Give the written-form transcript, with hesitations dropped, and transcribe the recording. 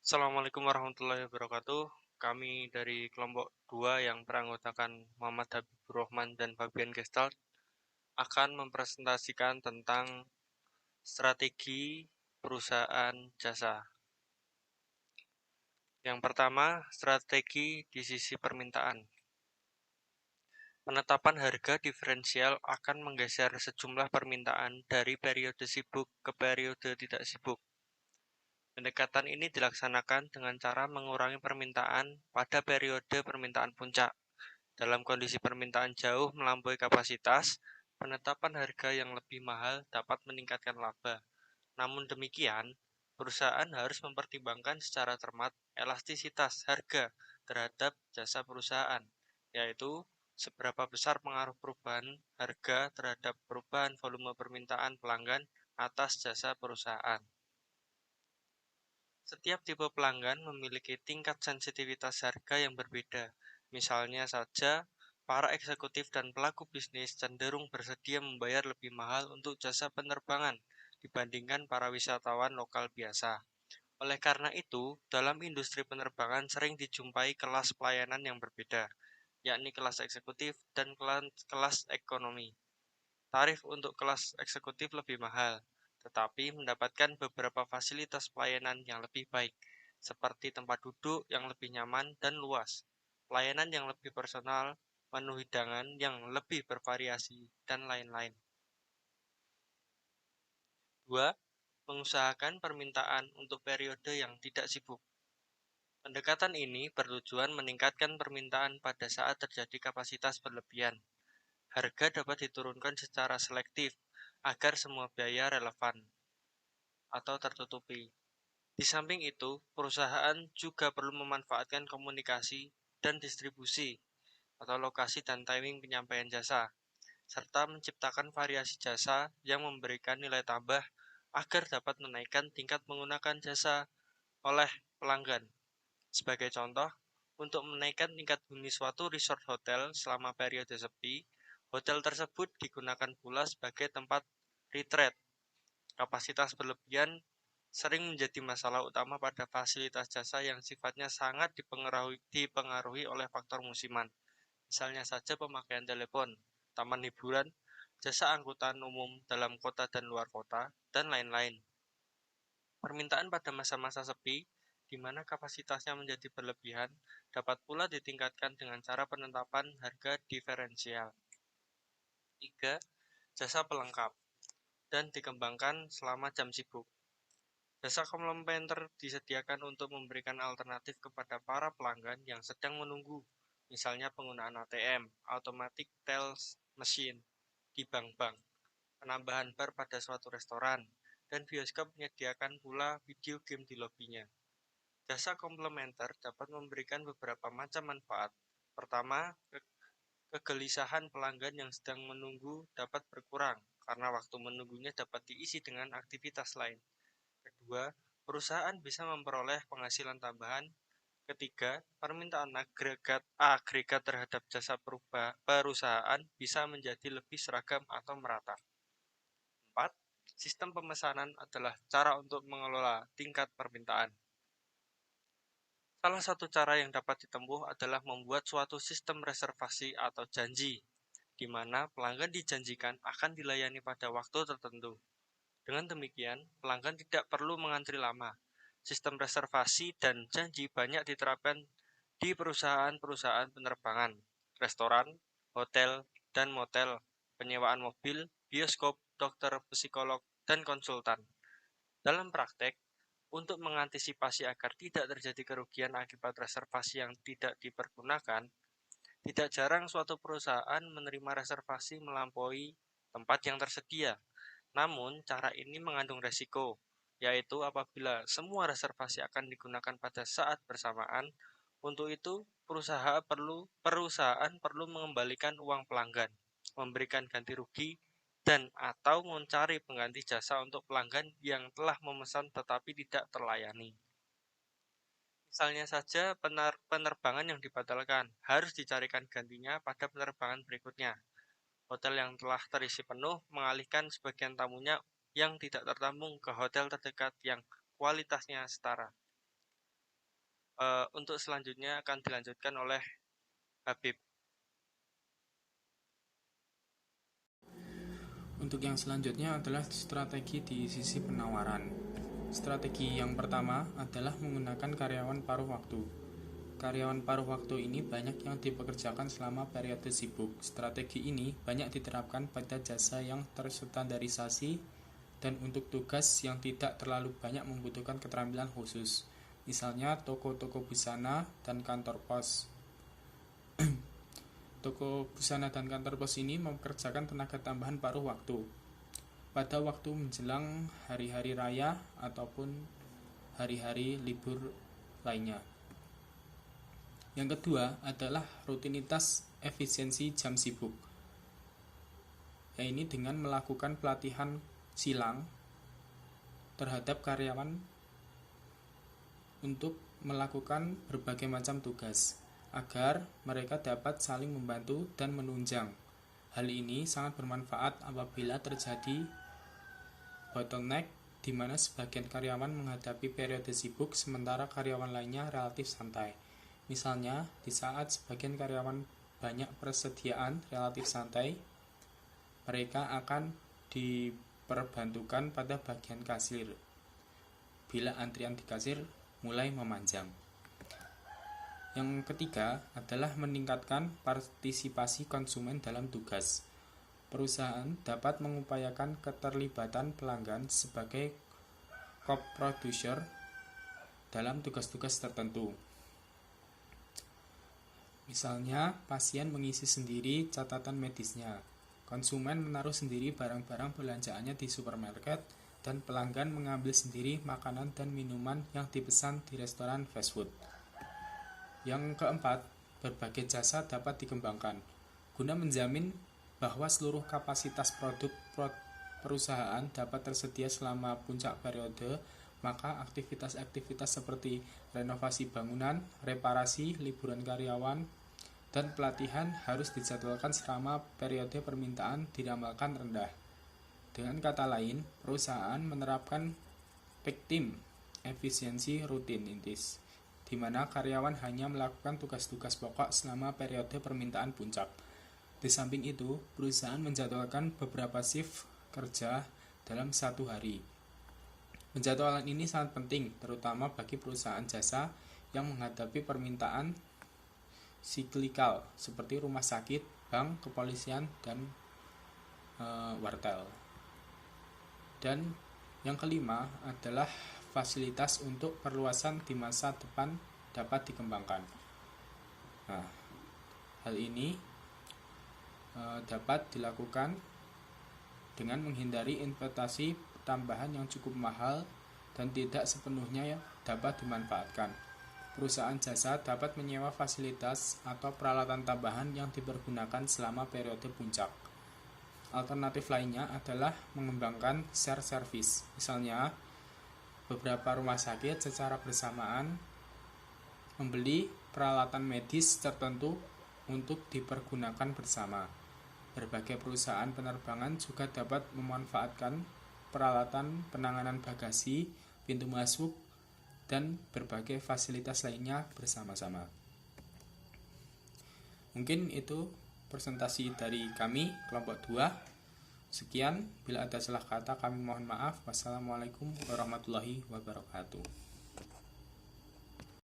Assalamualaikum warahmatullahi wabarakatuh. Kami dari kelompok 2 yang beranggotakan Muhammad Habibur Rahman dan Fabian Gestalt akan mempresentasikan tentang strategi perusahaan jasa. Yang pertama, strategi di sisi permintaan. Penetapan harga diferensial akan menggeser sejumlah permintaan dari periode sibuk ke periode tidak sibuk. Pendekatan ini dilaksanakan dengan cara mengurangi permintaan pada periode permintaan puncak. Dalam kondisi permintaan jauh melampaui kapasitas, penetapan harga yang lebih mahal dapat meningkatkan laba. Namun demikian, perusahaan harus mempertimbangkan secara cermat elastisitas harga terhadap jasa perusahaan, yaitu seberapa besar pengaruh perubahan harga terhadap perubahan volume permintaan pelanggan atas jasa perusahaan. Setiap tipe pelanggan memiliki tingkat sensitivitas harga yang berbeda. Misalnya saja, para eksekutif dan pelaku bisnis cenderung bersedia membayar lebih mahal untuk jasa penerbangan dibandingkan para wisatawan lokal biasa. Oleh karena itu, dalam industri penerbangan sering dijumpai kelas pelayanan yang berbeda, yakni kelas eksekutif dan kelas ekonomi. Tarif untuk kelas eksekutif lebih mahal, tetapi mendapatkan beberapa fasilitas pelayanan yang lebih baik, seperti tempat duduk yang lebih nyaman dan luas, pelayanan yang lebih personal, menu hidangan yang lebih bervariasi, dan lain-lain. 2. Mengusahakan permintaan untuk periode yang tidak sibuk. Pendekatan ini bertujuan meningkatkan permintaan pada saat terjadi kapasitas berlebihan. Harga dapat diturunkan secara selektif agar semua biaya relevan atau tertutupi. Di samping itu, perusahaan juga perlu memanfaatkan komunikasi dan distribusi atau lokasi dan timing penyampaian jasa, serta menciptakan variasi jasa yang memberikan nilai tambah agar dapat menaikkan tingkat menggunakan jasa oleh pelanggan. Sebagai contoh, untuk menaikkan tingkat huni suatu resort hotel selama periode sepi, hotel tersebut digunakan pula sebagai tempat retreat. Kapasitas berlebihan sering menjadi masalah utama pada fasilitas jasa yang sifatnya sangat dipengaruhi oleh faktor musiman. Misalnya saja pemakaian telepon, taman hiburan, jasa angkutan umum dalam kota dan luar kota, dan lain-lain. Permintaan pada masa-masa sepi, di mana kapasitasnya menjadi berlebihan, dapat pula ditingkatkan dengan cara penetapan harga diferensial. 3. Jasa pelengkap dan dikembangkan selama jam sibuk. Jasa komplementer disediakan untuk memberikan alternatif kepada para pelanggan yang sedang menunggu, misalnya penggunaan ATM, Automatic Teller Machine, di bank-bank, penambahan bar pada suatu restoran, dan bioskop menyediakan pula video game di lobinya. Jasa komplementer dapat memberikan beberapa macam manfaat. Pertama, kegelisahan pelanggan yang sedang menunggu dapat berkurang, karena waktu menunggunya dapat diisi dengan aktivitas lain. Kedua, perusahaan bisa memperoleh penghasilan tambahan. Ketiga, permintaan agregat terhadap jasa perusahaan bisa menjadi lebih seragam atau merata. 4. Sistem pemesanan adalah cara untuk mengelola tingkat permintaan. Salah satu cara yang dapat ditempuh adalah membuat suatu sistem reservasi atau janji, di mana pelanggan dijanjikan akan dilayani pada waktu tertentu. Dengan demikian, pelanggan tidak perlu mengantri lama. Sistem reservasi dan janji banyak diterapkan di perusahaan-perusahaan penerbangan, restoran, hotel, dan motel, penyewaan mobil, bioskop, dokter, psikolog, dan konsultan. Dalam praktek, untuk mengantisipasi agar tidak terjadi kerugian akibat reservasi yang tidak dipergunakan, tidak jarang suatu perusahaan menerima reservasi melampaui tempat yang tersedia. Namun, cara ini mengandung resiko, yaitu apabila semua reservasi akan digunakan pada saat bersamaan. Untuk itu, perusahaan perlu mengembalikan uang pelanggan, memberikan ganti rugi, dan atau mencari pengganti jasa untuk pelanggan yang telah memesan tetapi tidak terlayani. Misalnya saja penerbangan yang dibatalkan harus dicarikan gantinya pada penerbangan berikutnya. Hotel yang telah terisi penuh mengalihkan sebagian tamunya yang tidak tertampung ke hotel terdekat yang kualitasnya setara. Untuk selanjutnya akan dilanjutkan oleh Habib. Untuk yang selanjutnya adalah strategi di sisi penawaran. Strategi yang pertama adalah menggunakan karyawan paruh waktu. Karyawan paruh waktu ini banyak yang dipekerjakan selama periode sibuk. Strategi ini banyak diterapkan pada jasa yang terstandarisasi dan untuk tugas yang tidak terlalu banyak membutuhkan keterampilan khusus. Misalnya toko-toko busana dan kantor pos. Toko busana dan kantor pos ini mempekerjakan tenaga tambahan paruh waktu pada waktu menjelang hari-hari raya ataupun hari-hari libur lainnya. Yang kedua adalah rutinitas efisiensi jam sibuk, yaitu dengan melakukan pelatihan silang terhadap karyawan untuk melakukan berbagai macam tugas agar mereka dapat saling membantu dan menunjang. Hal ini sangat bermanfaat apabila terjadi bottleneck di mana sebagian karyawan menghadapi periode sibuk sementara karyawan lainnya relatif santai. Misalnya, di saat sebagian karyawan banyak persediaan relatif santai, mereka akan diperbantukan pada bagian kasir bila antrian di kasir mulai memanjang. Yang ketiga adalah meningkatkan partisipasi konsumen dalam tugas. Perusahaan dapat mengupayakan keterlibatan pelanggan sebagai co-producer dalam tugas-tugas tertentu. Misalnya, pasien mengisi sendiri catatan medisnya, konsumen menaruh sendiri barang-barang belanjaannya di supermarket, dan pelanggan mengambil sendiri makanan dan minuman yang dipesan di restoran fast food. Yang keempat, berbagai jasa dapat dikembangkan. Guna menjamin bahwa seluruh kapasitas produk perusahaan dapat tersedia selama puncak periode, maka aktivitas-aktivitas seperti renovasi bangunan, reparasi, liburan karyawan, dan pelatihan harus dijadwalkan selama periode permintaan diramalkan rendah. Dengan kata lain, perusahaan menerapkan peak time efisiensi rutin intis, di mana karyawan hanya melakukan tugas-tugas pokok selama periode permintaan puncak. Di samping itu, perusahaan menjadwalkan beberapa shift kerja dalam satu hari. Penjadwalan ini sangat penting, terutama bagi perusahaan jasa yang menghadapi permintaan siklikal seperti rumah sakit, bank, kepolisian, dan wartel. Dan yang kelima adalah fasilitas untuk perluasan di masa depan dapat dikembangkan. Nah, hal ini dapat dilakukan dengan menghindari investasi tambahan yang cukup mahal dan tidak sepenuhnya dapat dimanfaatkan. Perusahaan jasa dapat menyewa fasilitas atau peralatan tambahan yang dipergunakan selama periode puncak. Alternatif lainnya adalah mengembangkan share service. Misalnya, beberapa rumah sakit secara bersamaan membeli peralatan medis tertentu untuk dipergunakan bersama. Berbagai perusahaan penerbangan juga dapat memanfaatkan peralatan penanganan bagasi, pintu masuk, dan berbagai fasilitas lainnya bersama-sama. Mungkin itu presentasi dari kami, kelompok 2. Sekian, bila ada salah kata kami mohon maaf. Wassalamualaikum warahmatullahi wabarakatuh.